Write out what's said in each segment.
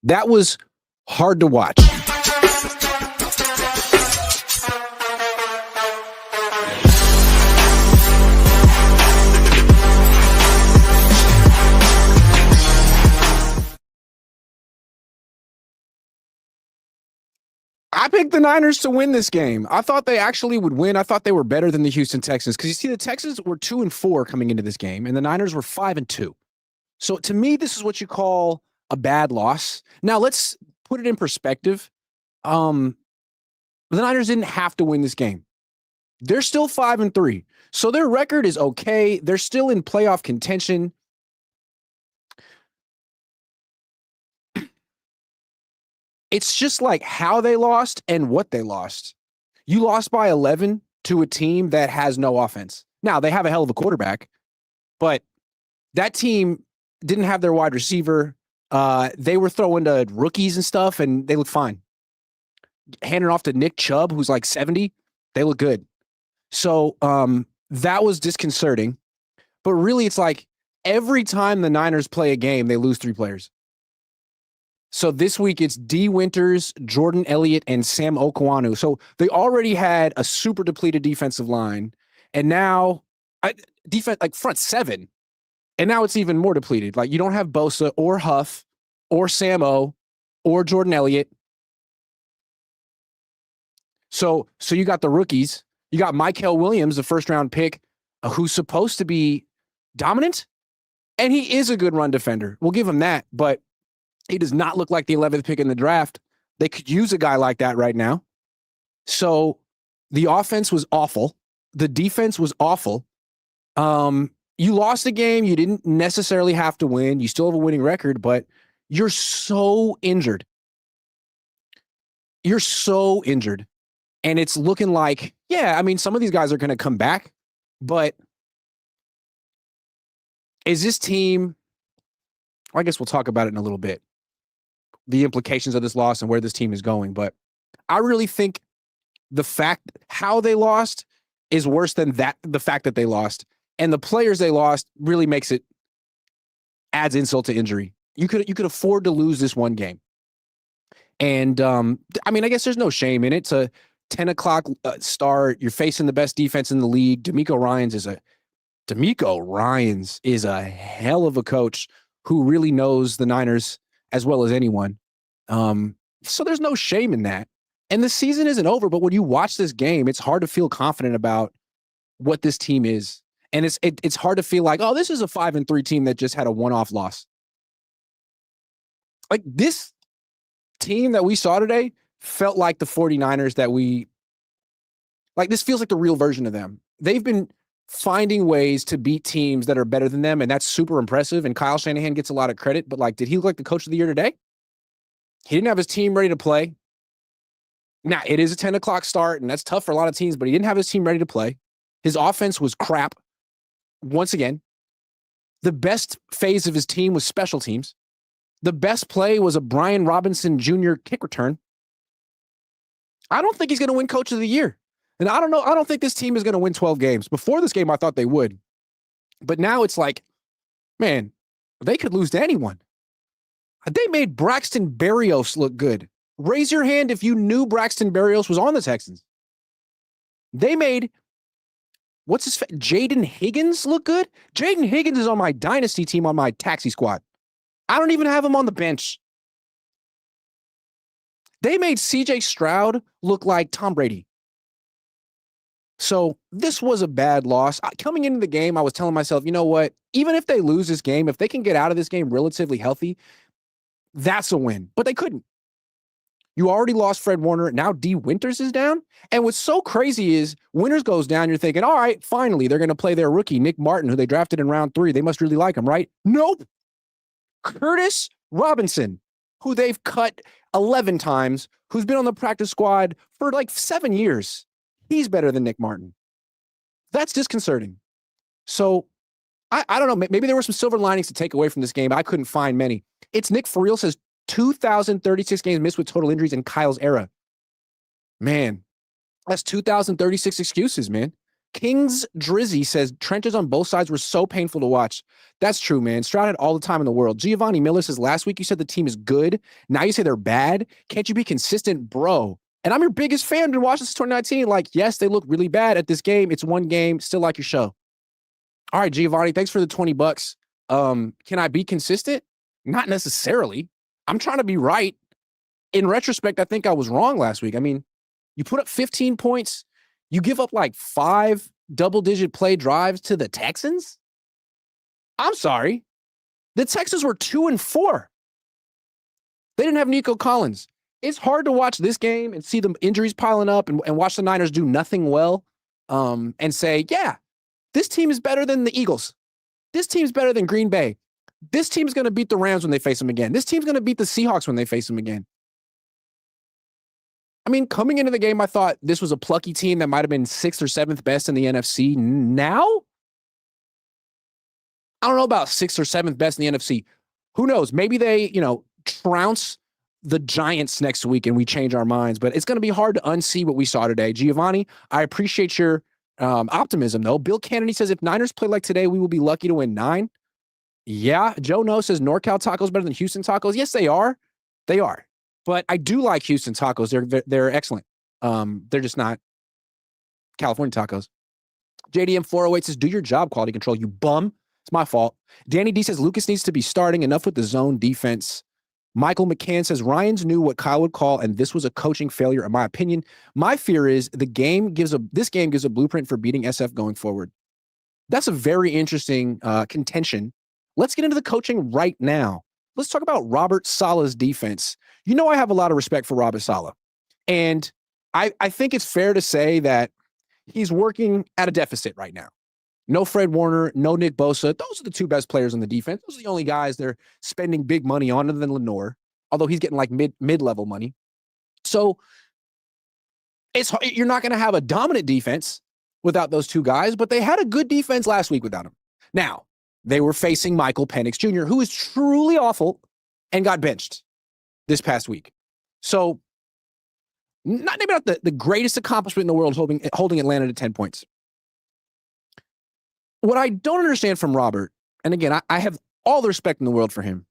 That was hard to watch. I picked the Niners to win this game. I thought they actually would win. I thought they were better than the Houston Texans because you see, the Texans were 2-4 coming into this game, and the Niners were 5-2. So to me, this is what you call a bad loss. Now let's put it in perspective. The Niners didn't have to win this game. They're still 5-3. So their record is okay. They're still in playoff contention. It's just like how they lost and what they lost. You lost by 11 to a team that has no offense. Now, they have a hell of a quarterback, but that team didn't have their wide receiver. They were throwing to rookies and stuff, and they look fine. Handing off to Nick Chubb, who's like 70, they look good. So that was disconcerting. But really, it's like every time the Niners play a game, they lose 3 players. So this week, it's D. Winters, Jordan Elliott, and Sam Okwanu. So they already had a super depleted defensive line, and now defense, like front 7, and now it's even more depleted. Like, you don't have Bosa or Huff or Sam O or Jordan Elliott. So you got the rookies. You got Mykel Williams, the first-round pick, who's supposed to be dominant, and he is a good run defender. We'll give him that, but he does not look like the 11th pick in the draft. They could use a guy like that right now. So the offense was awful. The defense was awful. You lost the game. You didn't necessarily have to win. You still have a winning record, but you're so injured. You're so injured. And it's looking like, yeah, I mean, some of these guys are going to come back, but is this team, I guess we'll talk about it in a little bit, the implications of this loss and where this team is going. But I really think the fact how they lost is worse than the fact that they lost. And the players they lost really adds insult to injury. You could afford to lose this one game. And I mean, I guess there's no shame in it. It's a 10 o'clock start. You're facing the best defense in the league. DeMeco Ryans is a hell of a coach who really knows the Niners as well as anyone. So there's no shame in that. And the season isn't over, but when you watch this game, it's hard to feel confident about what this team is. And it's hard to feel like, oh, this is a 5-3 team that just had a one-off loss. Like, this team that we saw today felt like the 49ers this feels like the real version of them. They've been finding ways to beat teams that are better than them, and that's super impressive. And Kyle Shanahan gets a lot of credit, but like, did he look like the coach of the year today? He didn't have his team ready to play. Now, it is a 10 o'clock start, and that's tough for a lot of teams, but he didn't have his team ready to play. His offense was crap. Once again, the best phase of his team was special teams. The best play was a Brian Robinson Jr. kick return. I don't think he's going to win coach of the year. And I don't know. I don't think this team is going to win 12 games. Before this game, I thought they would. But now it's like, man, they could lose to anyone. They made Braxton Berrios look good. Raise your hand if you knew Braxton Berrios was on the Texans. They made, Jaden Higgins look good? Jaden Higgins is on my dynasty team on my taxi squad. I don't even have him on the bench. They made CJ Stroud look like Tom Brady. So this was a bad loss. Coming into the game, I was telling myself, you know what? Even if they lose this game, if they can get out of this game relatively healthy, that's a win. But they couldn't. You already lost Fred Warner. Now D. Winters is down. And what's so crazy is Winters goes down. You're thinking, all right, finally, they're going to play their rookie, Nick Martin, who they drafted in round 3. They must really like him, right? Nope. Curtis Robinson, who they've cut 11 times, who's been on the practice squad for like 7 years. He's better than Nick Martin. That's disconcerting. So I don't know. Maybe there were some silver linings to take away from this game. I couldn't find many. It's Nick Friel says 2,036 games missed with total injuries in Kyle's era. Man, that's 2,036 excuses, man. King's Drizzy says trenches on both sides were so painful to watch. That's true, man. Stroud had all the time in the world. Giovanni Miller says last week you said the team is good. Now you say they're bad. Can't you be consistent, bro? And I'm your biggest fan. Been watching since 2019. Like, yes, they look really bad at this game. It's one game. Still like your show. All right, Giovanni, thanks for the $20. Can I be consistent? Not necessarily. I'm trying to be right. In retrospect, I think I was wrong last week. I mean, you put up 15 points. You give up like 5 double-digit play drives to the Texans? I'm sorry. The Texans were 2-4. They didn't have Nico Collins. It's hard to watch this game and see the injuries piling up and watch the Niners do nothing well and say, yeah, this team is better than the Eagles. This team's better than Green Bay. This team's going to beat the Rams when they face them again. This team's going to beat the Seahawks when they face them again. I mean, coming into the game, I thought this was a plucky team that might have been 6th or 7th best in the NFC. Now, I don't know about 6th or 7th best in the NFC. Who knows? Maybe they, trounce the Giants next week and we change our minds. But it's going to be hard to unsee what we saw today. Giovanni, I appreciate your optimism, though. Bill Kennedy says if Niners play like today, we will be lucky to win 9. Yeah. Joe No says NorCal tacos better than Houston tacos. Yes, they are. They are. But I do like Houston tacos. They're excellent. They're just not California tacos. JDM 408 says, do your job, quality control, you bum. It's my fault. Danny D says, Lucas needs to be starting. Enough with the zone defense. Michael McCann says, Ryans knew what Kyle would call, and this was a coaching failure, in my opinion. My fear is this game gives a blueprint for beating SF going forward. That's a very interesting contention. Let's get into the coaching right now. Let's talk about Robert Saleh's defense. I have a lot of respect for Robert Saleh. And I think it's fair to say that he's working at a deficit right now. No Fred Warner, no Nick Bosa. Those are the 2 best players on the defense. Those are the only guys they're spending big money on other than Lenore, although he's getting like mid-level money. So you're not going to have a dominant defense without those 2 guys, but they had a good defense last week without him. Now, they were facing Michael Penix Jr., who is truly awful and got benched this past week. So maybe not the greatest accomplishment in the world holding Atlanta to 10 points. What I don't understand from Robert, and again, I have all the respect in the world for him,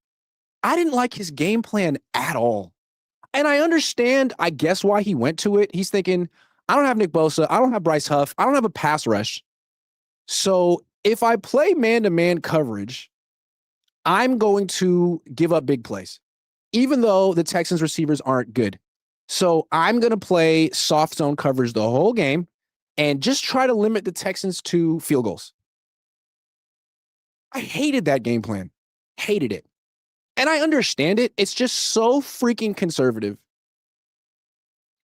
I didn't like his game plan at all. And I understand, I guess, why he went to it. He's thinking, I don't have Nick Bosa. I don't have Bryce Huff. I don't have a pass rush. So if I play man-to-man coverage, I'm going to give up big plays, even though the Texans receivers aren't good. So I'm going to play soft zone coverage the whole game and just try to limit the Texans to field goals. I hated that game plan. Hated it. And I understand it. It's just so freaking conservative.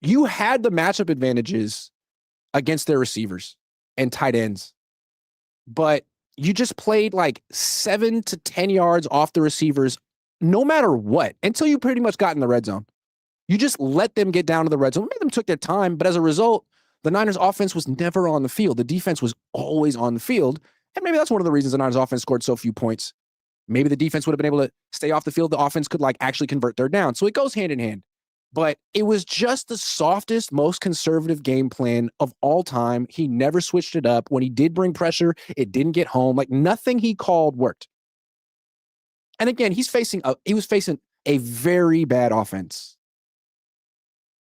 You had the matchup advantages against their receivers and tight ends, but you just played like 7 to 10 yards off the receivers no matter what until you pretty much got in the red zone. You just let them get down to the red zone. Maybe them took their time, but as a result, the Niners offense was never on the field. The defense was always on the field. And maybe that's one of the reasons the Niners offense scored so few points. Maybe the defense would have been able to stay off the field. The offense could actually convert third down. So it goes hand in hand. But it was just the softest, most conservative game plan of all time. He never switched it up. When he did bring pressure, it didn't get home. Nothing he called worked. And again, he was facing a very bad offense.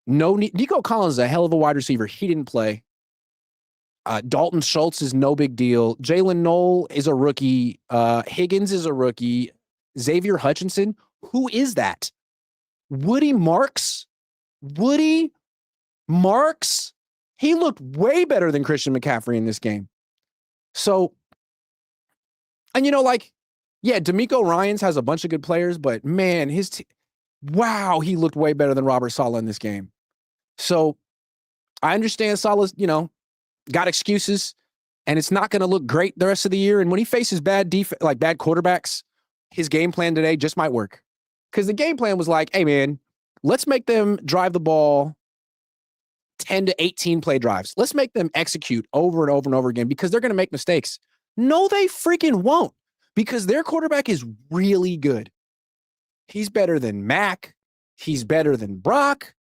No, Nico Collins is a hell of a wide receiver. He didn't play. Dalton Schultz is no big deal. Jalen Knoll is a rookie. Higgins is a rookie. Xavier Hutchinson, who is that? Woody Marks? He looked way better than Christian McCaffrey in this game. So, and DeMeco Ryans has a bunch of good players, but man, wow, he looked way better than Robert Saleh in this game. So I understand Saleh's, got excuses, and it's not going to look great the rest of the year. And when he faces bad quarterbacks, his game plan today just might work. Because the game plan was hey, man, let's make them drive the ball 10 to 18 play drives. Let's make them execute over and over and over again because they're going to make mistakes. No, they freaking won't, because their quarterback is really good. He's better than Mac. He's better than Brock.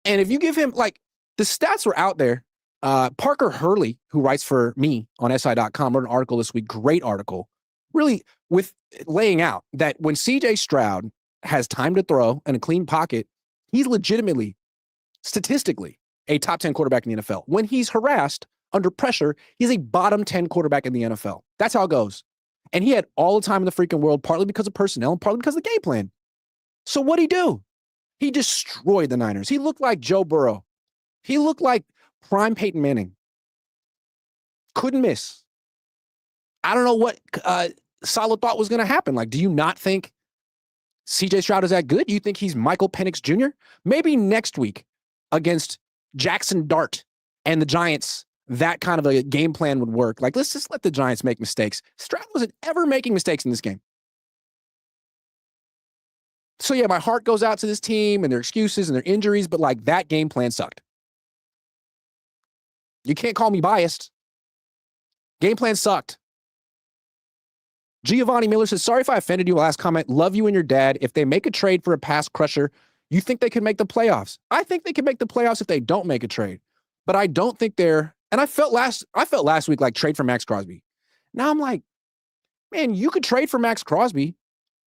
And if you give him, the stats were out there. Parker Hurley, who writes for me on SI.com, wrote an article this week, great article, really with laying out that when CJ Stroud has time to throw and a clean pocket, he's legitimately, statistically, a top 10 quarterback in the NFL. When he's harassed under pressure, he's a bottom 10 quarterback in the NFL. That's how it goes. And he had all the time in the freaking world, partly because of personnel and partly because of the game plan. So what'd he do? He destroyed the Niners. He looked like Joe Burrow. He looked like prime Peyton Manning. Couldn't miss. I don't know what Salah thought was going to happen. Like, do you not think CJ Stroud is that good? Do you think he's Michael Penix Jr.? Maybe next week against Jackson Dart and the Giants, that kind of a game plan would work. Like, let's just let the Giants make mistakes. Stroud wasn't ever making mistakes in this game. So, yeah, my heart goes out to this team and their excuses and their injuries, but, like, that game plan sucked. You can't call me biased. Game plan sucked. Giovanni Miller says, sorry if I offended you. Last comment. Love you and your dad. If they make a trade for a pass crusher, you think they could make the playoffs? I think they could make the playoffs if they don't make a trade. But I don't think they're, and I felt last week like trade for Max Crosby. Now I'm like, man, you could trade for Max Crosby,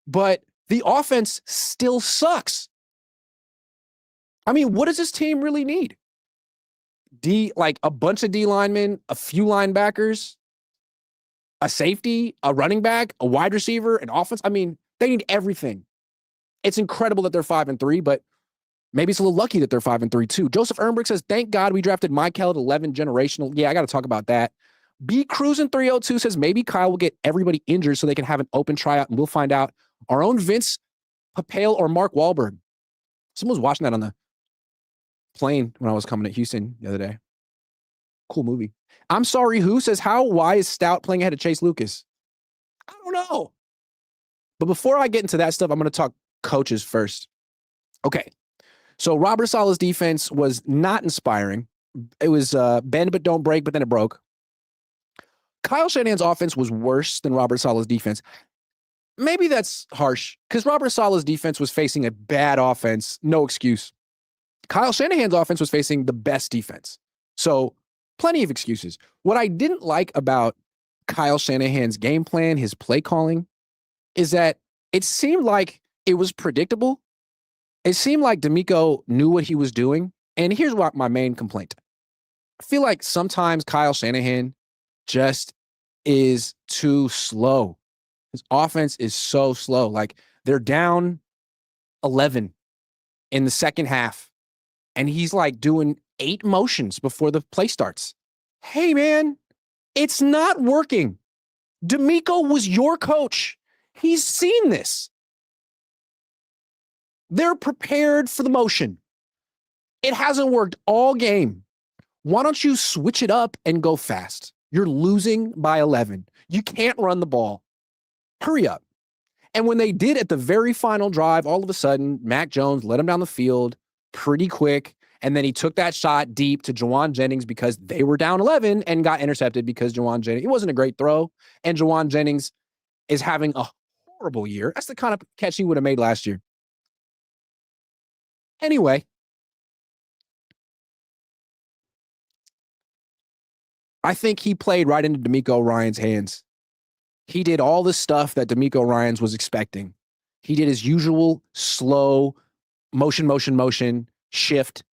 but the offense still sucks. I mean, what does this team really need? Like a bunch of D linemen, a few linebackers, a safety, a running back, a wide receiver, an offense. I mean, they need everything. It's incredible that they're 5-3, but maybe it's a little lucky that they're 5-3 too. Joseph Ernberg says, thank God we drafted Michael at 11 generational. Yeah, I got to talk about that. B Cruisin 302 says, maybe Kyle will get everybody injured so they can have an open tryout and we'll find out. Our own Vince Papale or Mark Wahlberg. Someone was watching that on the plane when I was coming to Houston the other day. Cool movie. I'm sorry, who says, why is Stout playing ahead of Chase Lucas? I don't know. But before I get into that stuff, I'm going to talk coaches first. Okay. So Robert Saleh's defense was not inspiring. It was bend but don't break, but then it broke. Kyle Shanahan's offense was worse than Robert Saleh's defense. Maybe that's harsh because Robert Saleh's defense was facing a bad offense. No excuse. Kyle Shanahan's offense was facing the best defense. So plenty of excuses. What I didn't like about Kyle Shanahan's game plan, his play calling, is that it seemed like it was predictable. It seemed like DeMeco knew what he was doing. And here's what my main complaint. I feel like sometimes Kyle Shanahan just is too slow. His offense is so slow. Like they're down 11 in the second half. And he's like doing 8 motions before the play starts. Hey, man, it's not working. DeMeco was your coach. He's seen this. They're prepared for the motion. It hasn't worked all game. Why don't you switch it up and go fast? You're losing by 11. You can't run the ball. Hurry up. And when they did at the very final drive, all of a sudden, Mac Jones led him down the field pretty quick. And then he took that shot deep to Juwan Jennings because they were down 11 and got intercepted because Juwan Jennings, it wasn't a great throw. And Juwan Jennings is having a horrible year. That's the kind of catch he would have made last year. Anyway, I think he played right into DeMeco Ryans' hands. He did all the stuff that DeMeco Ryans was expecting. He did his usual slow motion, shift,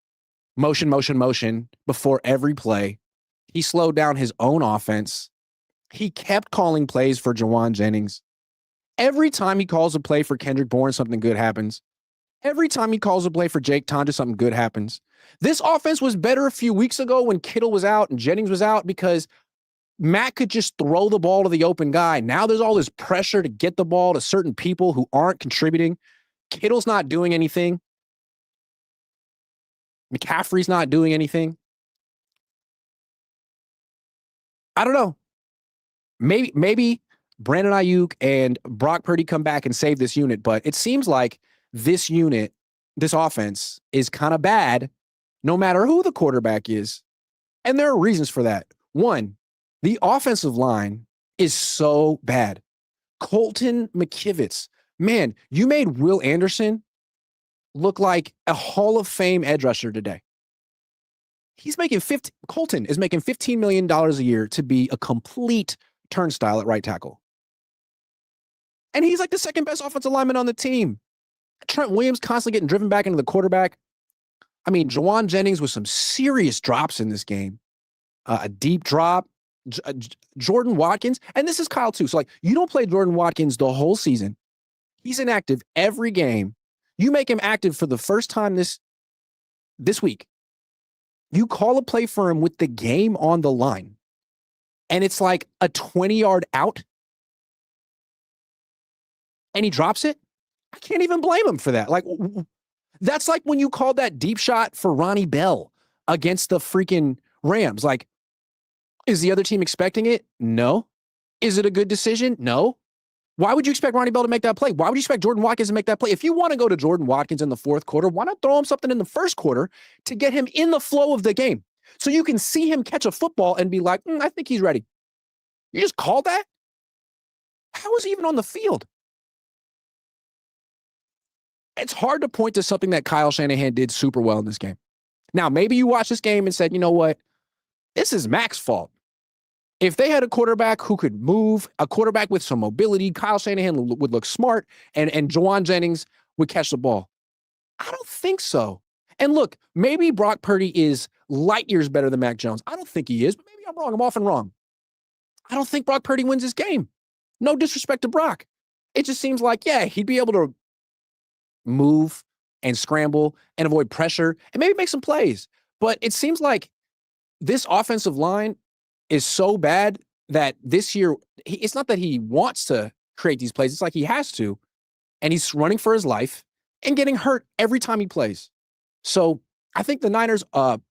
motion before every play. He slowed down his own offense. He kept calling plays for Juwan Jennings. Every time he calls a play for Kendrick Bourne, something good happens. Every time he calls a play for Jake Tonja, something good happens. This offense was better a few weeks ago when Kittle was out and Jennings was out because Matt could just throw the ball to the open guy. Now there's all this pressure to get the ball to certain people who aren't contributing. Kittle's not doing anything. McCaffrey's not doing anything. I don't know. Maybe Brandon Ayuk and Brock Purdy come back and save this unit, but it seems like this unit, this offense, is kind of bad no matter who the quarterback is. And there are reasons for that. One, the offensive line is so bad. Colton McKivitz. Man, you made Will Anderson look like a Hall of Fame edge rusher today. Colton is making $15 million a year to be a complete turnstile at right tackle. And he's like the second best offensive lineman on the team. Trent Williams constantly getting driven back into the quarterback. I mean, Jawan Jennings with some serious drops in this game. A deep drop. Jordan Watkins. And this is Kyle too. So like, you don't play Jordan Watkins the whole season. He's inactive every game. You make him active for the first time this week. You call a play for him with the game on the line. And it's like a 20-yard out. And he drops it. I can't even blame him for that. Like, that's like when you called that deep shot for Ronnie Bell against the freaking Rams. Like, is the other team expecting it? No. Is it a good decision? No. Why would you expect Ronnie Bell to make that play? Why would you expect Jordan Watkins to make that play? If you want to go to Jordan Watkins in the fourth quarter, why not throw him something in the first quarter to get him in the flow of the game so you can see him catch a football and be like, I think he's ready. You just called that? How is he even on the field? It's hard to point to something that Kyle Shanahan did super well in this game. Now, maybe you watched this game and said, you know what? This is Mac's fault. If they had a quarterback who could move, a quarterback with some mobility, Kyle Shanahan would look smart and Jawan Jennings would catch the ball. I don't think so. And look, maybe Brock Purdy is light years better than Mac Jones. I don't think he is, but maybe I'm wrong. I'm often wrong. I don't think Brock Purdy wins this game. No disrespect to Brock. It just seems like, yeah, he'd be able to move and scramble and avoid pressure and maybe make some plays. But it seems like this offensive line is so bad that this year, it's not that he wants to create these plays. It's like he has to. And he's running for his life and getting hurt every time he plays. So I think the Niners'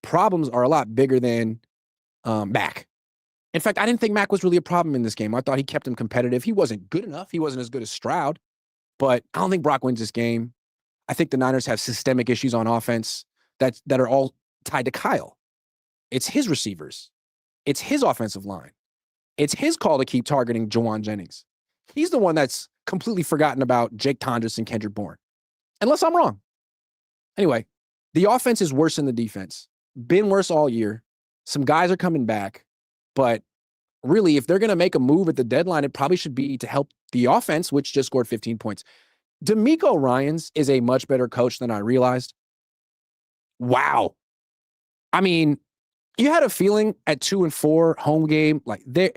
problems are a lot bigger than Mac. In fact, I didn't think Mac was really a problem in this game. I thought he kept him competitive. He wasn't good enough. He wasn't as good as Stroud. But I don't think Brock wins this game. I think the Niners have systemic issues on offense that are all tied to Kyle. It's his receivers. It's his offensive line. It's his call to keep targeting Jawan Jennings. He's the one that's completely forgotten about Jake Tondres and Kendrick Bourne. Unless I'm wrong. Anyway, the offense is worse than the defense. Been worse all year. Some guys are coming back. But really, if they're going to make a move at the deadline, it probably should be to help the offense, which just scored 15 points. DeMeco Ryans is a much better coach than I realized. Wow. I mean, you had a feeling at 2-4 home game, like they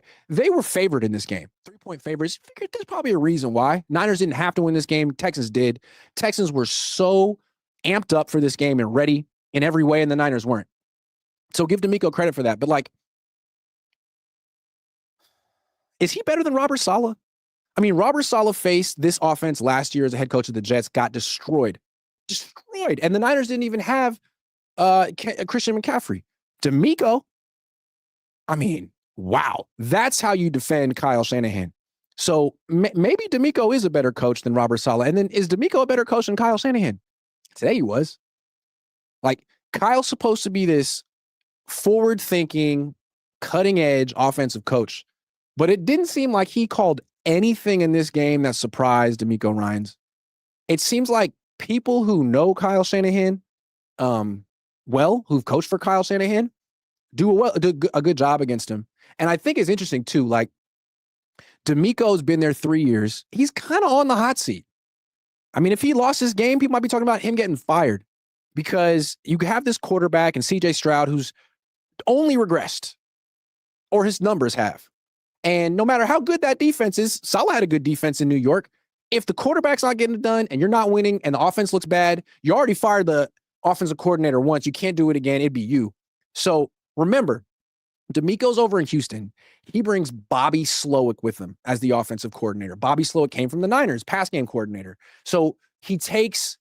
were favored in this game. 3-point favorites. Figured there's probably a reason why. Niners didn't have to win this game. Texans did. Texans were so amped up for this game and ready in every way, and the Niners weren't. So give DeMeco credit for that. But like, is he better than Robert Salah? I mean, Robert Salah faced this offense last year as a head coach of the Jets, got destroyed. And the Niners didn't even have Christian McCaffrey. DeMeco, I mean, wow. That's how you defend Kyle Shanahan. So maybe DeMeco is a better coach than Robert Salah. And then is DeMeco a better coach than Kyle Shanahan? Today he was. Like, Kyle's supposed to be this forward-thinking, cutting-edge offensive coach. But it didn't seem like he called anything in this game that surprised DeMeco Ryans. It seems like people who know Kyle Shanahan, who've coached for Kyle Shanahan, do a good job against him. And I think it's interesting too, like, DeMeco's been there 3 years. He's kind of on the hot seat. I mean, if he lost this game, people might be talking about him getting fired because you have this quarterback and CJ Stroud who's only regressed, or his numbers have. And no matter how good that defense is, Salah had a good defense in New York. If the quarterback's not getting it done and you're not winning and the offense looks bad, you already fired the offensive coordinator once. You can't do it again. It'd be you. So remember, DeMeco's over in Houston. He brings Bobby Slowick with him as the offensive coordinator. Bobby Slowick came from the Niners, pass game coordinator. So he takes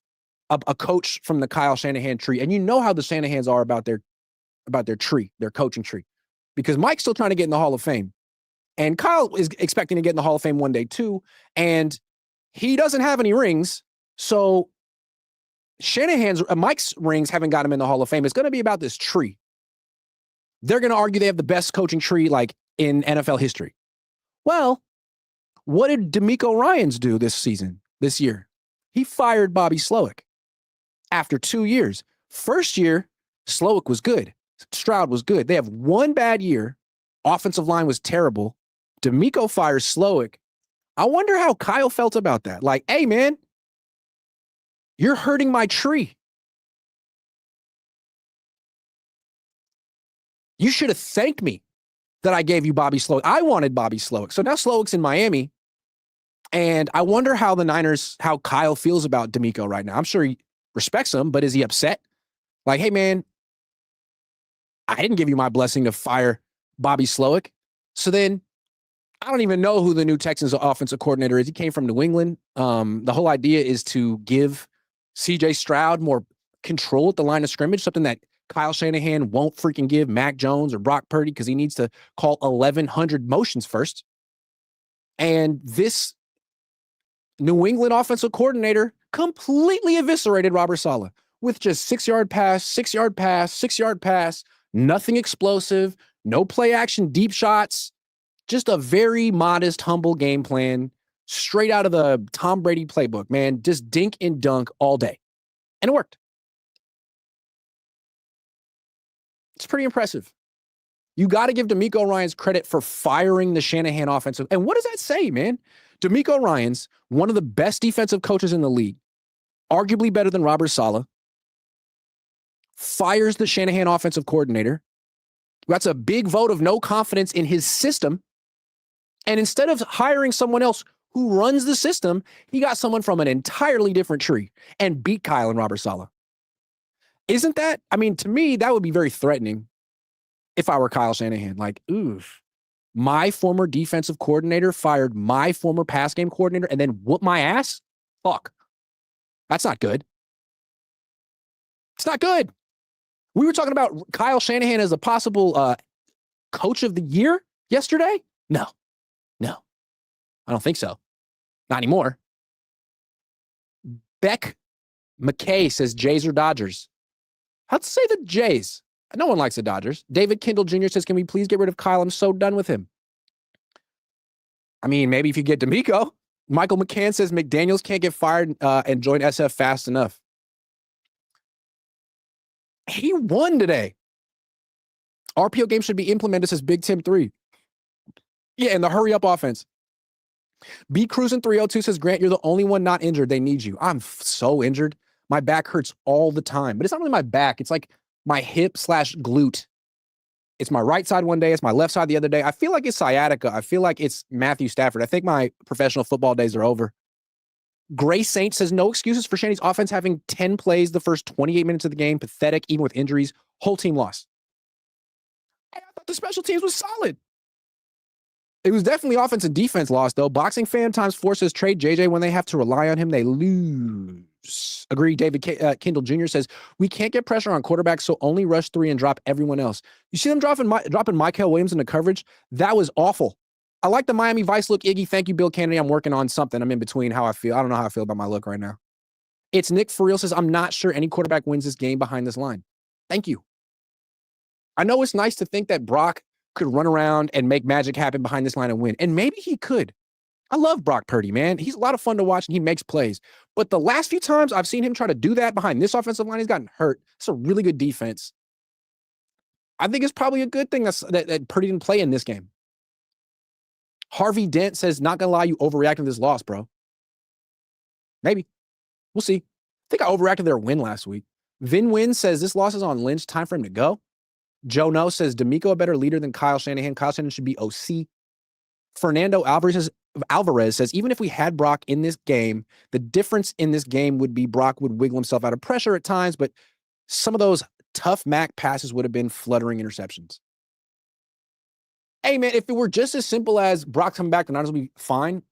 a coach from the Kyle Shanahan tree. And you know how the Shanahans are about their tree, their coaching tree, because Mike's still trying to get in the Hall of Fame. And Kyle is expecting to get in the Hall of Fame one day too. And he doesn't have any rings. So Mike's rings haven't got him in the Hall of Fame. It's going to be about this tree. They're going to argue they have the best coaching tree like in NFL history. Well, what did DeMeco Ryans do this year? He fired Bobby Slowick after 2 years. First year, Slowick was good. Stroud was good. They have one bad year. Offensive line was terrible. DeMeco fires Slowick. I wonder how Kyle felt about that. Like, hey, man, you're hurting my tree. You should have thanked me that I gave you Bobby Slowick. I wanted Bobby Slowick. So now Slowick's in Miami. And I wonder how how Kyle feels about DeMeco right now. I'm sure he respects him, but is he upset? Like, hey, man, I didn't give you my blessing to fire Bobby Slowick. So then I don't even know who the new Texans offensive coordinator is. He came from New England. The whole idea is to give CJ Stroud more control at the line of scrimmage, something that Kyle Shanahan won't freaking give Mac Jones or Brock Purdy because he needs to call 1,100 motions first. And this New England offensive coordinator completely eviscerated Robert Salah with just 6-yard pass, 6-yard pass, 6-yard pass, nothing explosive, no play action, deep shots, just a very modest, humble game plan straight out of the Tom Brady playbook, man. Just dink and dunk all day. And it worked. It's pretty impressive. You got to give DeMeco Ryans credit for firing the Shanahan offensive. And what does that say, man? DeMeco Ryans, one of the best defensive coaches in the league, arguably better than Robert Salah, fires the Shanahan offensive coordinator. That's a big vote of no confidence in his system. And instead of hiring someone else who runs the system, he got someone from an entirely different tree and beat Kyle and Robert Salah. Isn't that, I mean, to me, that would be very threatening if I were Kyle Shanahan. Like, oof, my former defensive coordinator fired my former pass game coordinator and then whooped my ass? Fuck. That's not good. It's not good. We were talking about Kyle Shanahan as a possible coach of the year yesterday. No, I don't think so. Not anymore. Beck McKay says Jays or Dodgers. I'd say the Jays. No one likes the Dodgers. David Kendall Jr. says, can we please get rid of Kyle? I'm so done with him. I mean, maybe if you get DeMeco. Michael McCann says McDaniels can't get fired and join SF fast enough. He won today. RPO game should be implemented, says Big Tim 3. Yeah, and the hurry up offense. B Cruising 302 says, Grant, you're the only one not injured. They need you. I'm so injured. My back hurts all the time, but it's not really my back. It's like my hip / glute. It's my right side one day. It's my left side the other day. I feel like it's sciatica. I feel like it's Matthew Stafford. I think my professional football days are over. Gray Saint says, no excuses for Shanny's offense having 10 plays the first 28 minutes of the game. Pathetic, even with injuries. Whole team lost. I thought the special teams was solid. It was definitely offense and defense loss, though. Boxing fan times 4 says trade JJ when they have to rely on him. They lose. Agree. David Kendall Jr. says, we can't get pressure on quarterbacks, so only rush 3 and drop everyone else. You see them dropping Michael Williams into coverage? That was awful. I like the Miami Vice look, Iggy. Thank you, Bill Kennedy. I'm working on something. I'm in between how I feel. I don't know how I feel about my look right now. It's Nick for real says, I'm not sure any quarterback wins this game behind this line. Thank you. I know it's nice to think that Brock could run around and make magic happen behind this line and win. And maybe he could. I love Brock Purdy, man. He's a lot of fun to watch and he makes plays. But the last few times I've seen him try to do that behind this offensive line, he's gotten hurt. It's a really good defense. I think it's probably a good thing that Purdy didn't play in this game. Harvey Dent says, not going to lie, you overreacted to this loss, bro. Maybe. We'll see. I think I overreacted to their win last week. Vin Win says, this loss is on Lynch. Time for him to go. Joe No says, DeMeco a better leader than Kyle Shanahan. Kyle Shanahan should be OC. Fernando Alvarez says, even if we had Brock in this game, the difference in this game would be Brock would wiggle himself out of pressure at times, but some of those tough Mac passes would have been fluttering interceptions. Hey, man, if it were just as simple as Brock coming back, the Niners will be fine,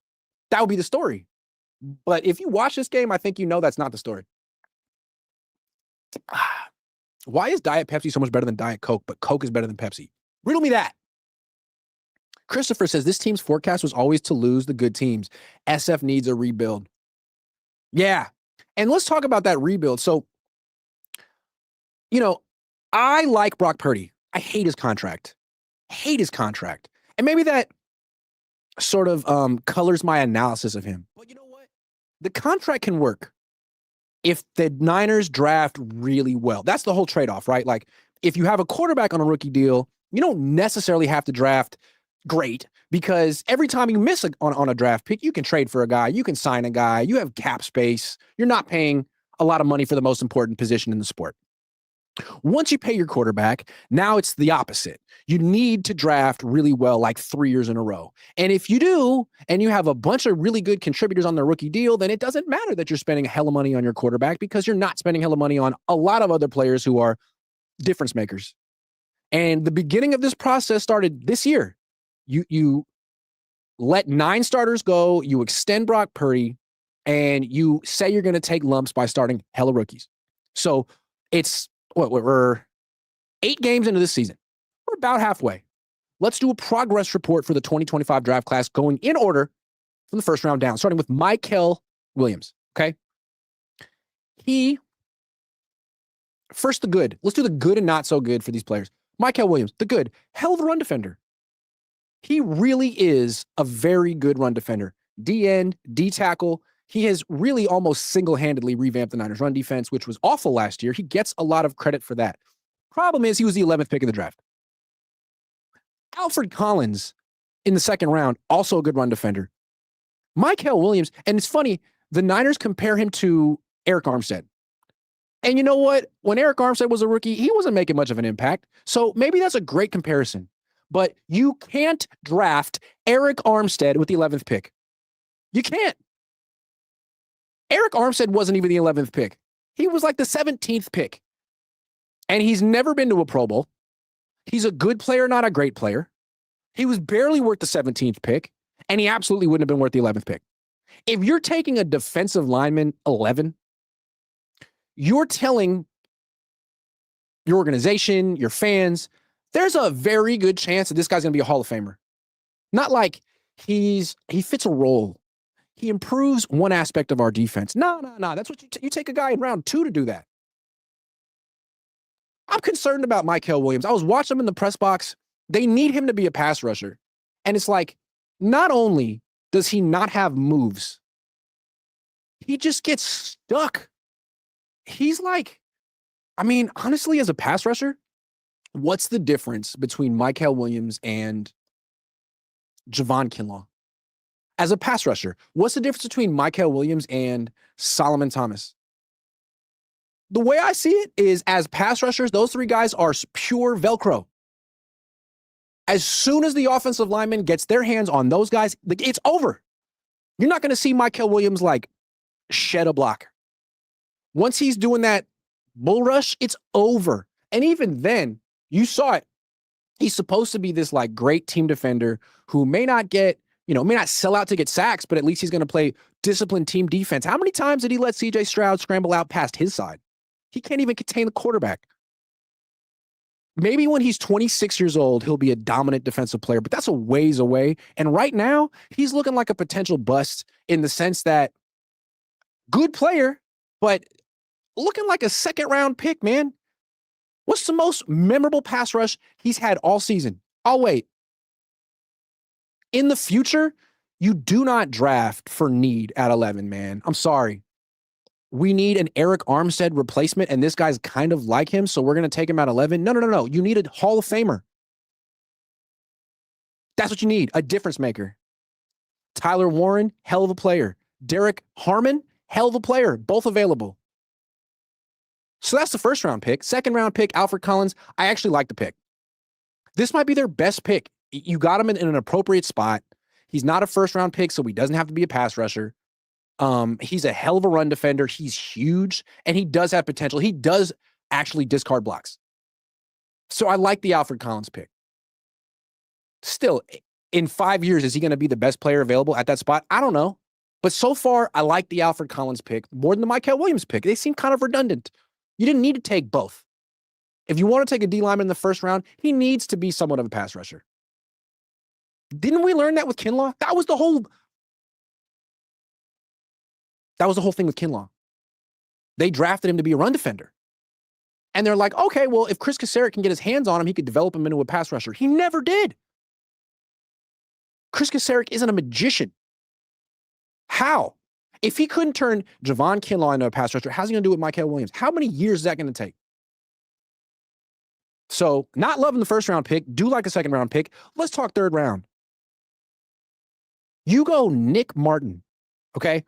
that would be the story. But if you watch this game, I think you know that's not the story. Why is Diet Pepsi so much better than Diet Coke, but Coke is better than Pepsi? Riddle me that. Christopher says, this team's forecast was always to lose the good teams. SF needs a rebuild. Yeah. And let's talk about that rebuild. So, I like Brock Purdy. I hate his contract. And maybe that sort of colors my analysis of him. But you know what? The contract can work if the Niners draft really well. That's the whole trade-off, right? Like, if you have a quarterback on a rookie deal, you don't necessarily have to draft great, because every time you miss on a draft pick, you can trade for a guy, you can sign a guy, you have cap space. You're not paying a lot of money for the most important position in the sport. Once you pay your quarterback, now it's the opposite. You need to draft really well, like 3 years in a row. And if you do, and you have a bunch of really good contributors on the rookie deal, then it doesn't matter that you're spending a hell of money on your quarterback, because you're not spending hell of money on a lot of other players who are difference makers. And the beginning of this process started this year. You let 9 starters go, you extend Brock Purdy, and you say you're going to take lumps by starting hella rookies. So it's we're 8 games into this season. We're about halfway. Let's do a progress report for the 2025 draft class, going in order from the first round down, starting with Michael Williams. Okay. First, the good. Let's do the good and not so good for these players. Michael Williams, the good, hell of a run defender. He really is a very good run defender. D-end, D-tackle. He has really almost single-handedly revamped the Niners run defense, which was awful last year. He gets a lot of credit for that. Problem is, he was the 11th pick of the draft. Alfred Collins in the second round, also a good run defender. Michael Williams, and it's funny, the Niners compare him to Eric Armstead. And you know what? When Eric Armstead was a rookie, he wasn't making much of an impact. So maybe that's a great comparison. But you can't draft Eric Armstead with the 11th pick. You can't. Eric Armstead wasn't even the 11th pick. He was like the 17th pick. And he's never been to a Pro Bowl. He's a good player, not a great player. He was barely worth the 17th pick, and he absolutely wouldn't have been worth the 11th pick. If you're taking a defensive lineman 11, you're telling your organization, your fans, there's a very good chance that this guy's going to be a Hall of Famer. Not like he fits a role. He improves one aspect of our defense. No. That's what you take a guy in round 2 to do that. I'm concerned about Michael Williams. I was watching him in the press box. They need him to be a pass rusher. And it's like, not only does he not have moves, he just gets stuck. He's like, honestly, as a pass rusher, what's the difference between Michael Williams and Javon Kinlaw? As a pass rusher, what's the difference between Michael Williams and Solomon Thomas? The way I see it is, as pass rushers, those 3 guys are pure Velcro. As soon as the offensive lineman gets their hands on those guys, it's over. You're not going to see Michael Williams like shed a block. Once he's doing that bull rush, it's over. And even then, you saw it. He's supposed to be this like great team defender who may not sell out to get sacks, but at least he's going to play disciplined team defense. How many times did he let CJ Stroud scramble out past his side? He can't even contain the quarterback. Maybe when he's 26 years old, he'll be a dominant defensive player, but that's a ways away. And right now, he's looking like a potential bust in the sense that good player, but looking like a second-round pick, man. What's the most memorable pass rush he's had all season? I'll wait. In the future, you do not draft for need at 11, man. I'm sorry. We need an Eric Armstead replacement, and this guy's kind of like him, so we're going to take him at 11. No. You need a Hall of Famer. That's what you need, a difference maker. Tyler Warren, hell of a player. Derek Harmon, hell of a player. Both available. So that's the first round pick. Second round pick, Alfred Collins. I actually like the pick. This might be their best pick. You got him in an appropriate spot. He's not a first round pick, so he doesn't have to be a pass rusher. He's a hell of a run defender. He's huge, and he does have potential. He does actually discard blocks. So I like the Alfred Collins pick. Still, in 5 years, is he going to be the best player available at that spot? I don't know. But so far, I like the Alfred Collins pick more than the Michael Williams pick. They seem kind of redundant. You didn't need to take both. If you want to take a D lineman in the first round, he needs to be somewhat of a pass rusher. Didn't we learn that with Kinlaw? That was the whole thing with Kinlaw. They drafted him to be a run defender. And they're like, okay, well, if Chris Kasarik can get his hands on him, he could develop him into a pass rusher. He never did. Chris Kasarik isn't a magician. How? If he couldn't turn Javon Kinlaw into a pass rusher, how's he going to do it with Michael Williams? How many years is that going to take? So not loving the first round pick, do like a second round pick. Let's talk third round. You go Nick Martin, okay?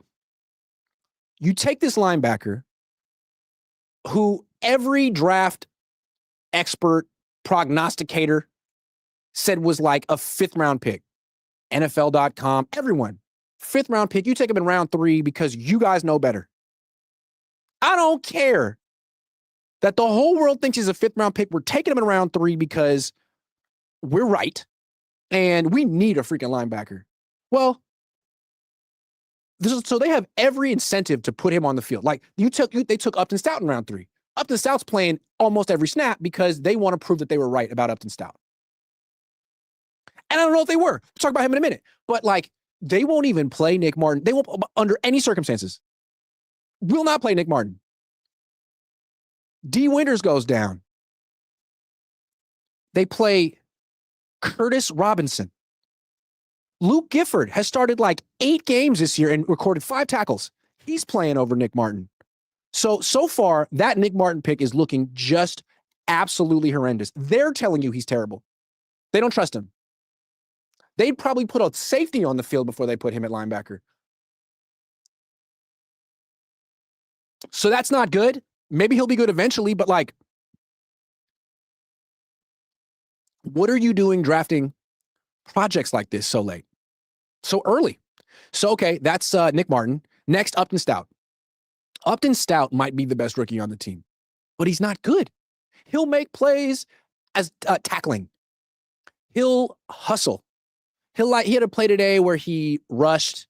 You take this linebacker who every draft expert, prognosticator said was like a fifth round pick. NFL.com, everyone. Fifth round pick. You take him in round 3 because you guys know better. I don't care that the whole world thinks he's a fifth round pick. We're taking him in round 3 because we're right and we need a freaking linebacker. Well, so they have every incentive to put him on the field. Like they took Upton Stout in round 3. Upton Stout's playing almost every snap because they want to prove that they were right about Upton Stout. And I don't know if they were. We'll talk about him in a minute. But like, they won't even play Nick Martin. They won't, under any circumstances, will not play Nick Martin. D. Winters goes down. They play Curtis Robinson. Luke Gifford has started like 8 games this year and recorded 5 tackles. He's playing over Nick Martin. So far, that Nick Martin pick is looking just absolutely horrendous. They're telling you he's terrible. They don't trust him. They'd probably put a safety on the field before they put him at linebacker. So that's not good. Maybe he'll be good eventually, but like, what are you doing drafting projects like this so late? So early. So, okay, that's Nick Martin. Next, Upton Stout. Upton Stout might be the best rookie on the team, but he's not good. He'll make plays as tackling. He'll hustle. He had a play today where he rushed,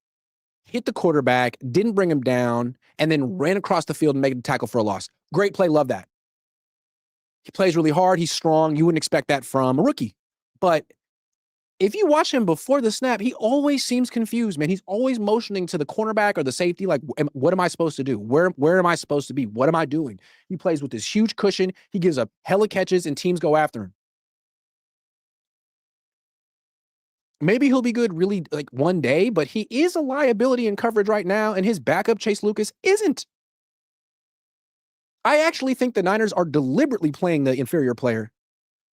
hit the quarterback, didn't bring him down, and then ran across the field and made a tackle for a loss. Great play. Love that. He plays really hard. He's strong. You wouldn't expect that from a rookie. But if you watch him before the snap, he always seems confused, man. He's always motioning to the cornerback or the safety, like, what am I supposed to do? Where am I supposed to be? What am I doing? He plays with this huge cushion. He gives up hella catches, and teams go after him. Maybe he'll be good really like one day, but he is a liability in coverage right now, and his backup, Chase Lucas, isn't. I actually think the Niners are deliberately playing the inferior player,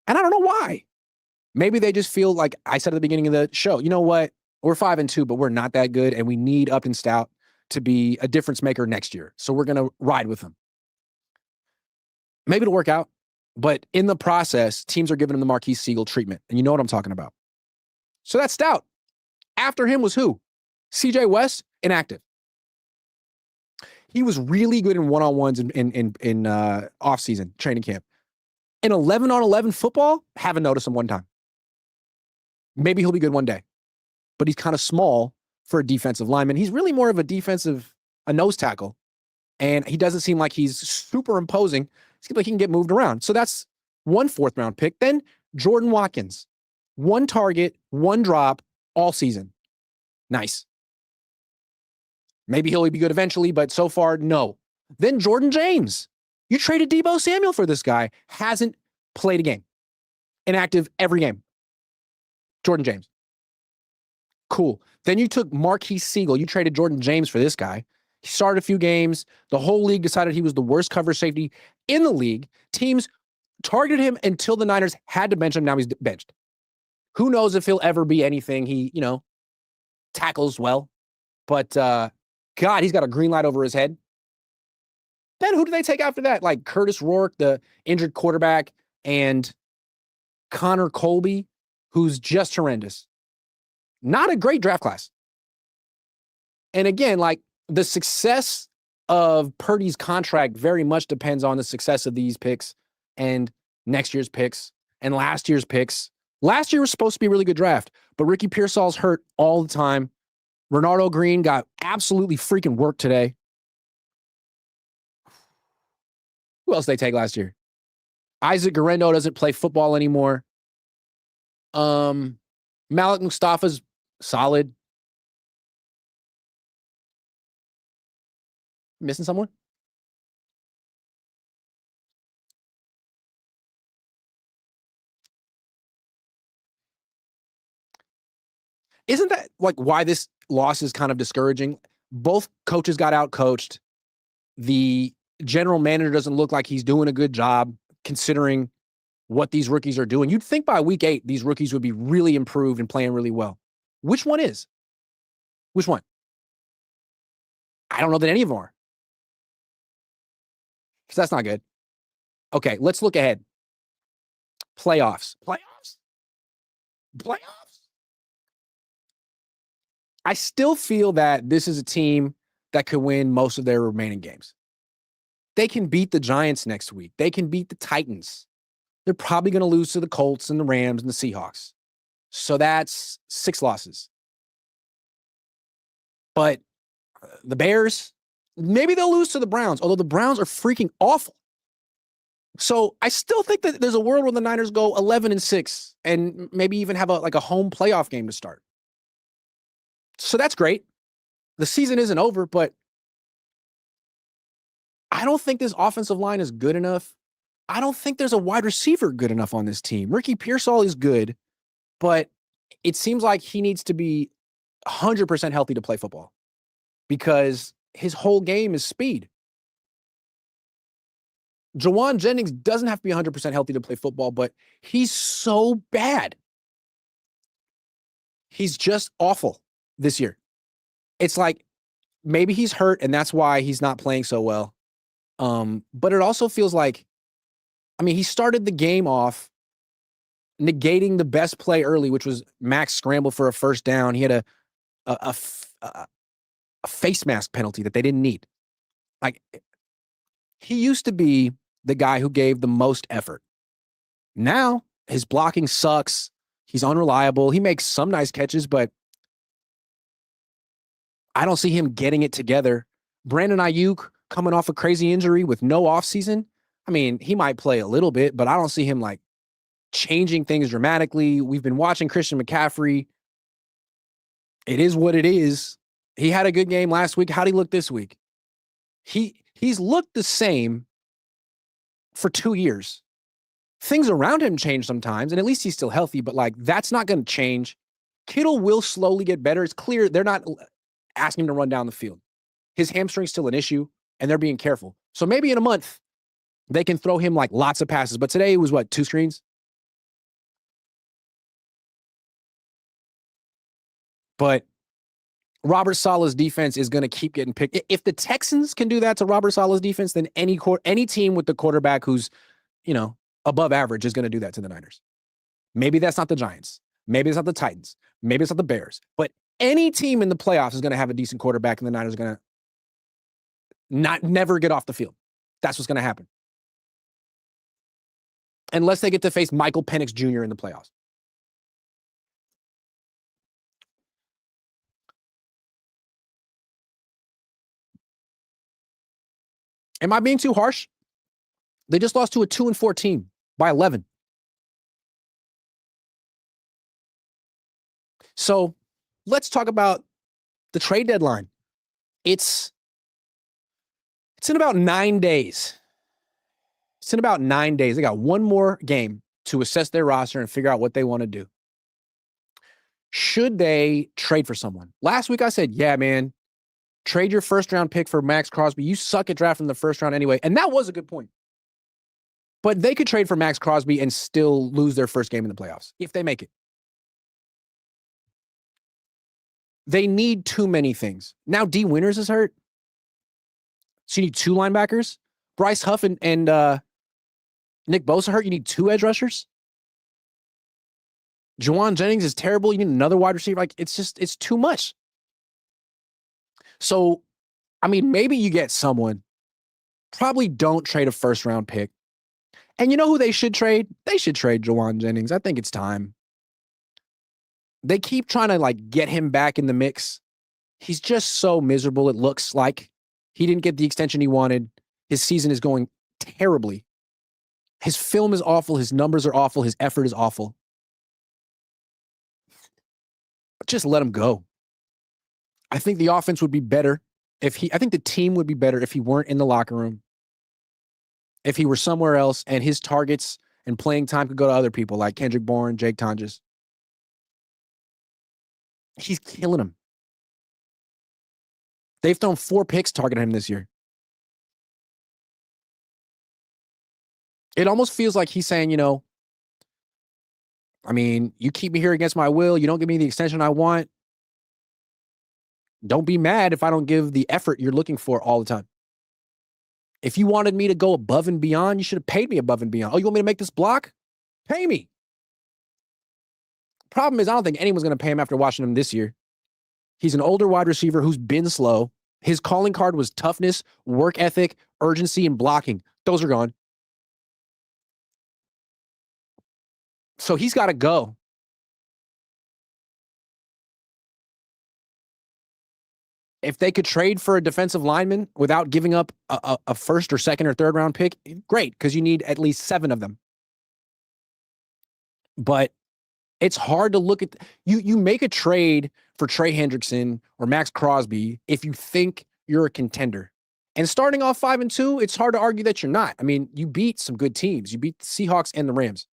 and I don't know why. Maybe they just feel like I said at the beginning of the show, you know what? We're 5-2, but we're not that good, and we need Upton Stout to be a difference maker next year. So we're going to ride with him. Maybe it'll work out, but in the process, teams are giving him the Marquise Siegel treatment, and you know what I'm talking about. So that's Stout. After him was who? CJ West, inactive. He was really good in one-on-ones in off-season training camp. In 11-on-11 football, haven't noticed him one time. Maybe he'll be good one day, but he's kind of small for a defensive lineman. He's really more of a nose tackle, and he doesn't seem like he's super imposing. It seems like he can get moved around. So that's 1 4th-round pick. Then Jordan Watkins, 1 target, 1 drop all season. Nice. Maybe he'll be good eventually, but so far, no. Then Jordan James. You traded Deebo Samuel for this guy. Hasn't played a game. Inactive every game. Jordan James. Cool. Then you took Marquise Siegel. You traded Jordan James for this guy. He started a few games. The whole league decided he was the worst cover safety in the league. Teams targeted him until the Niners had to bench him. Now he's benched. Who knows if he'll ever be anything. He, tackles well. But, God, he's got a green light over his head. Then who do they take after that? Like Curtis Rourke, the injured quarterback, and Connor Colby, who's just horrendous. Not a great draft class. And again, like the success of Purdy's contract very much depends on the success of these picks and next year's picks and last year's picks. Last year was supposed to be a really good draft, but Ricky Pearsall's hurt all the time. Renardo Green got absolutely freaking worked today. Who else did they take last year? Isaac Guerrero doesn't play football anymore. Malik Mustafa's solid. Missing someone? Isn't that like why this loss is kind of discouraging? Both coaches got outcoached. The general manager doesn't look like he's doing a good job considering what these rookies are doing. You'd think by week 8, these rookies would be really improved and playing really well. Which one is? Which one? I don't know that any of them are. Because that's not good. Okay, let's look ahead. Playoffs. I still feel that this is a team that could win most of their remaining games. They can beat the Giants next week. They can beat the Titans. They're probably going to lose to the Colts and the Rams and the Seahawks. So that's 6 losses. But the Bears, maybe they'll lose to the Browns, although the Browns are freaking awful. So I still think that there's a world where the Niners go 11-6 and maybe even have a home playoff game to start. So that's great. The season isn't over, but I don't think this offensive line is good enough. I don't think there's a wide receiver good enough on this team. Ricky Pearsall is good, but it seems like he needs to be 100% healthy to play football because his whole game is speed. Jawan Jennings doesn't have to be 100% healthy to play football, but he's so bad. He's just awful this year. It's like maybe he's hurt and that's why he's not playing so well. But it also feels like, he started the game off negating the best play early, which was Max scramble for a first down. He had a face mask penalty that they didn't need. Like, he used to be the guy who gave the most effort. Now his blocking sucks. He's unreliable. He makes some nice catches, but I don't see him getting it together. Brandon Ayuk coming off a crazy injury with no offseason. He might play a little bit, but I don't see him like changing things dramatically. We've been watching Christian McCaffrey. It is what it is. He had a good game last week. How'd he look this week? He's looked the same for 2 years. Things around him change sometimes, and at least he's still healthy, but that's not going to change. Kittle will slowly get better. It's clear they're not asking him to run down the field. His hamstring's still an issue, and they're being careful. So maybe in a month, they can throw him lots of passes. But today it was 2 screens? But Robert Saleh's defense is going to keep getting picked. If the Texans can do that to Robert Saleh's defense, then any team with the quarterback who's, above average is going to do that to the Niners. Maybe that's not the Giants. Maybe it's not the Titans. Maybe it's not the Bears. But any team in the playoffs is going to have a decent quarterback, and the Niners are going to never get off the field. That's what's going to happen. Unless they get to face Michael Penix Jr. in the playoffs. Am I being too harsh? They just lost to a 2-4 team by 11. So let's talk about the trade deadline. It's in about 9 days. They got one more game to assess their roster and figure out what they want to do. Should they trade for someone? Last week I said, yeah, man, trade your first-round pick for Max Crosby. You suck at drafting the first round anyway. And that was a good point. But they could trade for Max Crosby and still lose their first game in the playoffs if they make it. They need too many things. Now D. Winters is hurt. So you need 2 linebackers. Bryce Huff and Nick Bosa hurt. You need 2 edge rushers. Jawan Jennings is terrible. You need another wide receiver. It's too much. So, maybe you get someone. Probably don't trade a first-round pick. And you know who they should trade? They should trade Jawan Jennings. I think it's time. They keep trying to get him back in the mix. He's just so miserable. It looks like he didn't get the extension he wanted. His season is going terribly. His film is awful. His numbers are awful. His effort is awful. Just let him go. I think the offense would be better I think the team would be better if he weren't in the locker room. If he were somewhere else and his targets and playing time could go to other people like Kendrick Bourne, Jake Tonjes. He's killing him. They've thrown 4 picks targeting him this year. It almost feels like he's saying, I mean, you keep me here against my will. You don't give me the extension I want. Don't be mad if I don't give the effort you're looking for all the time. If you wanted me to go above and beyond, you should have paid me above and beyond. Oh, you want me to make this block? Pay me. Problem is, I don't think anyone's going to pay him after watching him this year. He's an older wide receiver who's been slow. His calling card was toughness, work ethic, urgency, and blocking. Those are gone. So he's got to go. If they could trade for a defensive lineman without giving up a first or second or third round pick, great, because you need at least 7 of them. But it's hard to look at you make a trade for Trey Hendrickson or Max Crosby if you think you're a contender. And starting off 5-2, it's hard to argue that you're not. I mean, you beat some good teams. You beat the Seahawks and the Rams.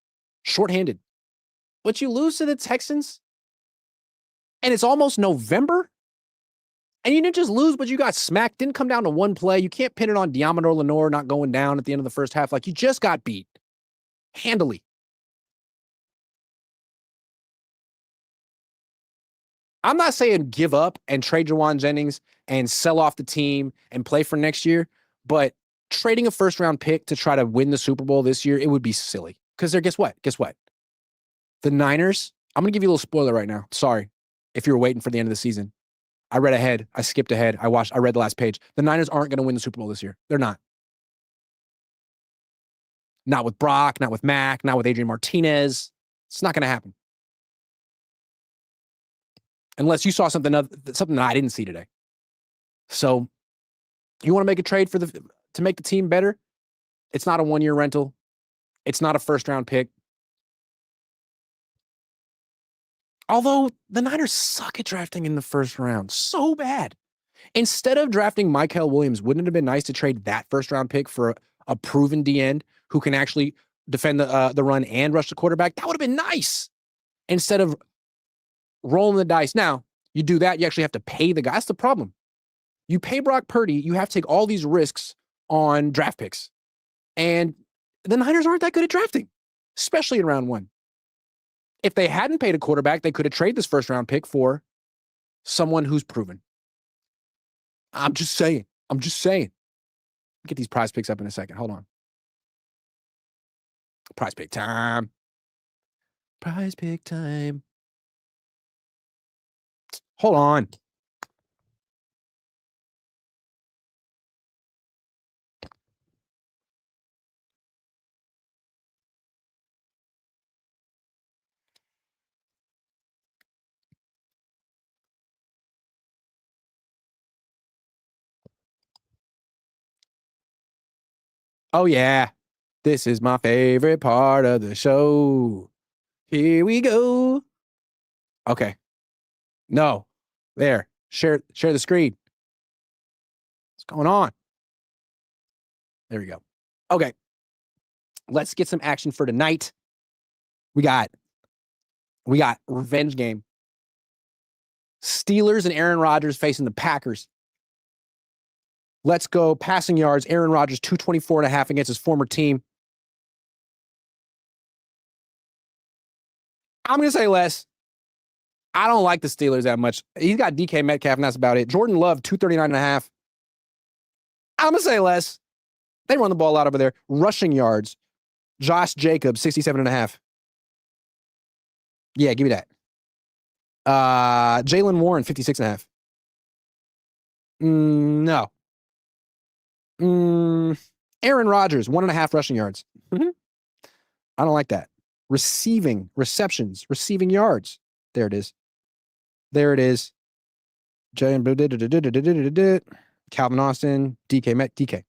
Shorthanded. But you lose to the Texans? And it's almost November? And you didn't just lose, but you got smacked. Didn't come down to one play. You can't pin it on Diamador Lenore not going down at the end of the first half. Like, you just got beat. Handily. I'm not saying give up and trade Jawan Jennings and sell off the team and play for next year, but trading a first-round pick to try to win the Super Bowl this year, it would be silly. Because guess what? The Niners, I'm going to give you a little spoiler right now. Sorry if you were waiting for the end of the season. I read ahead. I skipped ahead. I read the last page. The Niners aren't going to win the Super Bowl this year. They're not. Not with Brock, not with Mac, not with Adrian Martinez. It's not going to happen. Unless you saw something that I didn't see today. So you want to make a trade to make the team better? It's not a 1-year rental. It's not a first-round pick. Although the Niners suck at drafting in the first round so bad. Instead of drafting Mykel Williams, wouldn't it have been nice to trade that first-round pick for a proven D-end who can actually defend the run and rush the quarterback? That would have been nice. Instead of rolling the dice. Now, you do that, you actually have to pay the guy. That's the problem. You pay Brock Purdy, you have to take all these risks on draft picks. And the Niners aren't that good at drafting, especially in round 1. If they hadn't paid a quarterback, they could have traded this first-round pick for someone who's proven. I'm just saying. Get these prize picks up in a second. Hold on. Prize pick time. Hold on. Oh, yeah. This is my favorite part of the show. Here we go. Okay. No. There. Share the screen. What's going on? There we go. Okay. Let's get some action for tonight. We got revenge game. Steelers and Aaron Rodgers facing the Packers. Let's go passing yards. Aaron Rodgers, 224.5 against his former team. I'm going to say less. I don't like the Steelers that much. He's got DK Metcalf, and that's about it. Jordan Love, 239.5. I'm going to say less. They run the ball out over there. Rushing yards. Josh Jacobs, 67.5. Yeah, give me that. Jaylen Warren, 56.5. No. Aaron Rodgers, 1.5 rushing yards. I don't like that. Receptions, receiving yards. There it is. Calvin Austin, DK.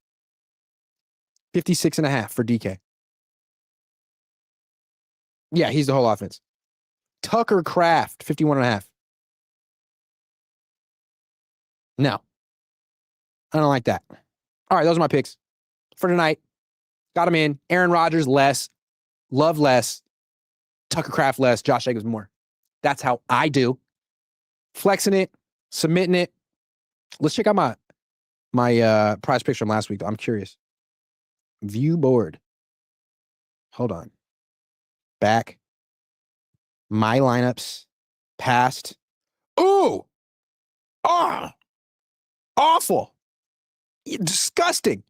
56.5 for DK. Yeah, he's the whole offense. Tucker Kraft, 51.5. No. I don't like that. All right, those are my picks for tonight. Got them in. Aaron Rodgers, less. Love, less. Tucker Kraft, less. Josh Jacobs, more. That's how I do. Flexing it, submitting it. Let's check out my prize picks from last week. I'm curious. View board. Hold on. Back. My lineups passed. Ooh, awful, disgusting.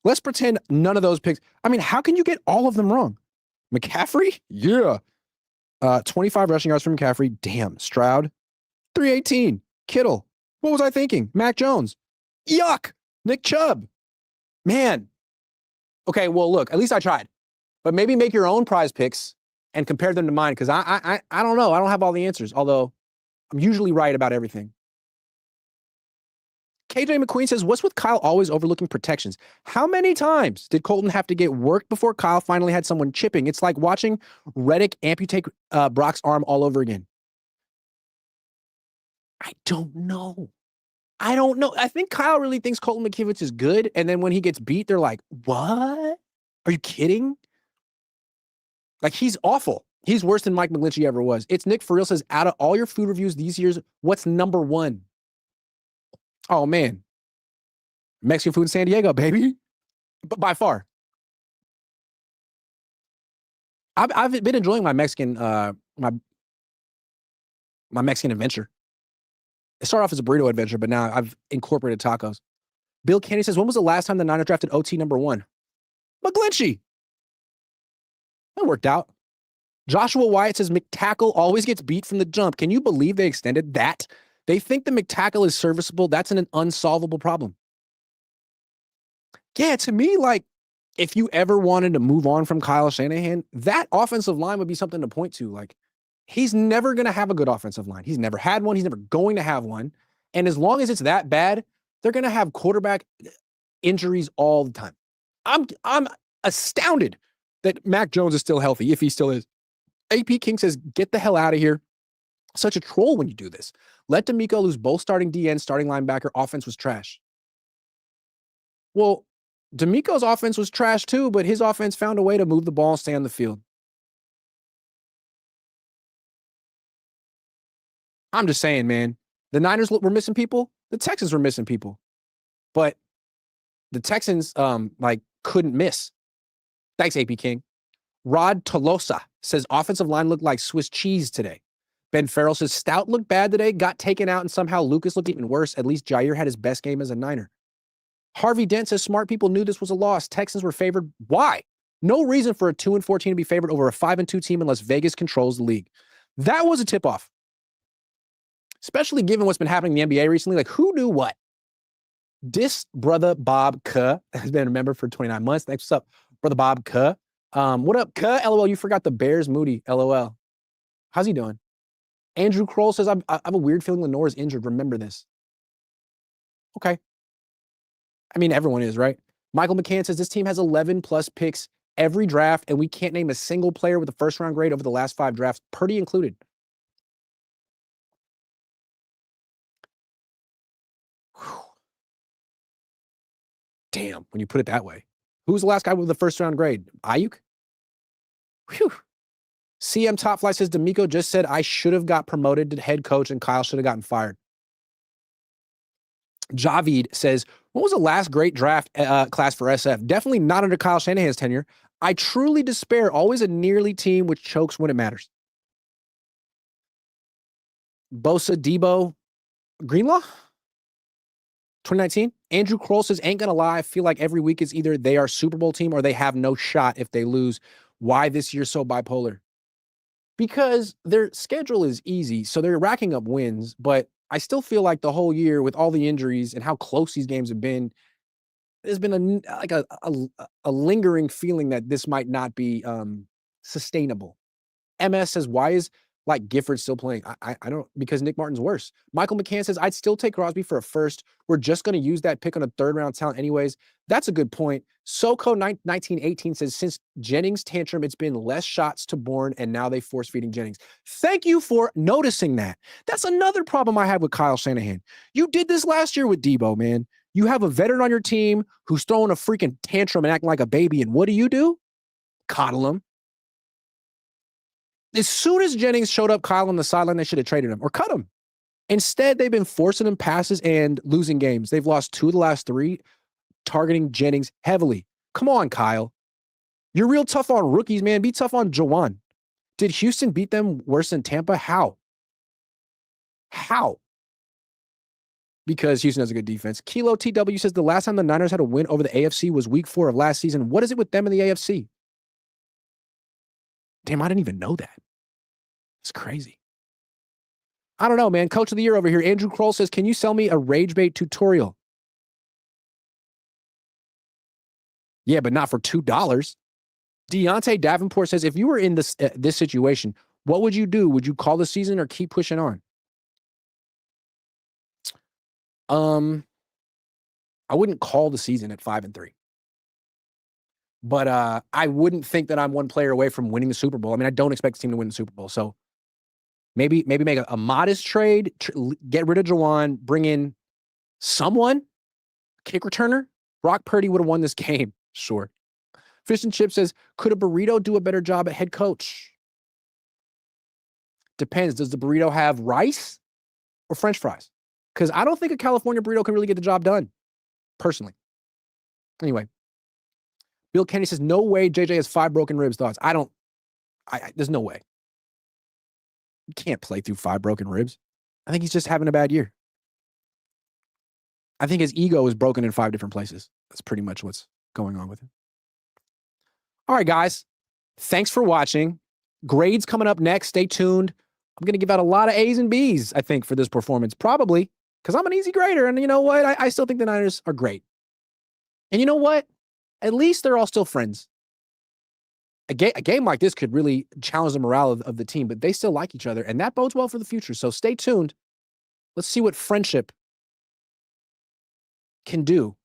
Let's pretend none of those picks. I mean, how can you get all of them wrong? McCaffrey? Yeah. 25 rushing yards from McCaffrey. Damn. Stroud? 318. Kittle. What was I thinking? Mac Jones. Yuck. Nick Chubb. Man. Okay, well, look, at least I tried. But maybe make your own prize picks and compare them to mine, because I don't know. I don't have all the answers, although I'm usually right about everything. KJ McQueen says, what's with Kyle always overlooking protections? How many times did Colton have to get worked before Kyle finally had someone chipping? It's like watching Reddick amputate Brock's arm all over again. I don't know. I think Kyle really thinks Colton McKivitz is good, and then when he gets beat, they're like, what? Are you kidding? Like, he's awful. He's worse than Mike McGlinchey ever was. It's Nick for real says, out of all your food reviews these years, what's number one? Oh, man. Mexican food in San Diego, baby. But by far. I've been enjoying my Mexican my Mexican adventure. It started off as a burrito adventure, but now I've incorporated tacos. Bill Kennedy says, when was the last time the Niners drafted OT number one? McGlinchey. That worked out. Joshua Wyatt says, McTackle always gets beat from the jump. Can you believe they extended that? They think the McTackle is serviceable. That's an unsolvable problem. Yeah, to me, like, if you ever wanted to move on from Kyle Shanahan, that offensive line would be something to point to. Like, he's never going to have a good offensive line. He's never had one. He's never going to have one. And as long as it's that bad, they're going to have quarterback injuries all the time. I'm astounded that Mac Jones is still healthy, if he still is. AP King says, get the hell out of here. Such a troll when you do this. Let DeMeco lose both starting DN, starting linebacker. Offense was trash. Well, DeMeco's offense was trash too, but his offense found a way to move the ball and stay on the field. I'm just saying, man. The Niners were missing people. The Texans were missing people. But the Texans, couldn't miss. Thanks, AP King. Rod Tolosa says, offensive line looked like Swiss cheese today. Ben Farrell says, Stout looked bad today, got taken out, and somehow Lucas looked even worse. At least Jair had his best game as a Niner. Harvey Dent says, smart people knew this was a loss. Texans were favored. Why? No reason for a 2-14 to be favored over a 5-2 team unless Vegas controls the league. That was a tip-off. Especially given what's been happening in the NBA recently. Like, who knew what? This brother Bob K has been a member for 29 months. Thanks. What's up, brother Bob K? What up, K? LOL, you forgot the Bears Moody. LOL. How's he doing? Andrew Kroll says, I have a weird feeling Lenore is injured. Remember this. Okay. I mean, everyone is, right? Michael McCann says, this team has 11 plus picks every draft, and we can't name a single player with a first-round grade over the last 5 drafts, Purdy included. Whew. Damn, when you put it that way. Who was the last guy with the first-round grade? Ayuk? Whew. CM Top Fly says, DeMeco just said I should have got promoted to head coach and Kyle should have gotten fired. Javid says, what was the last great draft class for SF? Definitely not under Kyle Shanahan's tenure. I truly despair. Always a nearly team which chokes when it matters. Bosa, Debo, Greenlaw? 2019? Andrew Kroll says, ain't gonna lie. I feel like every week is either they are Super Bowl team or they have no shot if they lose. Why this year so bipolar? Because their schedule is easy, so they're racking up wins, but I still feel like the whole year with all the injuries and how close these games have been, there's been a lingering feeling that this might not be sustainable. MS says, why is like Gifford still playing? I don't, because Nick Martin's worse. Michael McCann says, I'd still take Crosby for a first. We're just going to use that pick on a 3rd round talent anyways. That's a good point. SoCo 1918 says, since Jennings' tantrum, it's been less shots to Bourne, and now they force feeding Jennings. Thank you for noticing that. That's another problem I have with Kyle Shanahan. You did this last year with Debo, man. You have a veteran on your team who's throwing a freaking tantrum and acting like a baby, and what do? Coddle him. As soon as Jennings showed up, Kyle on the sideline, they should have traded him or cut him. Instead, they've been forcing him passes and losing games. They've lost 2 of the last 3, targeting Jennings heavily. Come on, Kyle. You're real tough on rookies, man. Be tough on Jawan. Did Houston beat them worse than Tampa? How? How? Because Houston has a good defense. Kilo TW says the last time the Niners had a win over the AFC was week 4 of last season. What is it with them in the AFC? Damn, I didn't even know that. It's crazy. I don't know, man. Coach of the year over here. Andrew Kroll says, can you sell me a rage bait tutorial? Yeah, but not for $2. Deontay Davenport says, if you were in this situation, what would you do? Would you call the season or keep pushing on? I wouldn't call the season at 5-3. But I wouldn't think that I'm one player away from winning the Super Bowl. I mean, I don't expect the team to win the Super Bowl. So maybe make a modest trade, get rid of Jawan, bring in someone, kick returner. Brock Purdy would have won this game. Sure. Fish and Chip says, could a burrito do a better job at head coach? Depends. Does the burrito have rice or French fries? Because I don't think a California burrito can really get the job done, personally. Anyway, Bill Kenny says, no way JJ has 5 broken ribs. Thoughts? There's no way. You can't play through 5 broken ribs. I think he's just having a bad year. I think his ego is broken in 5 different places. That's pretty much what's going on with him. All right, guys. Thanks for watching. Grades coming up next. Stay tuned. I'm going to give out a lot of A's and B's, I think, for this performance. Probably, because I'm an easy grader. And you know what? I still think the Niners are great. And you know what? At least they're all still friends. A game like this could really challenge the morale of the team, but they still like each other, and that bodes well for the future. So stay tuned. Let's see what friendship can do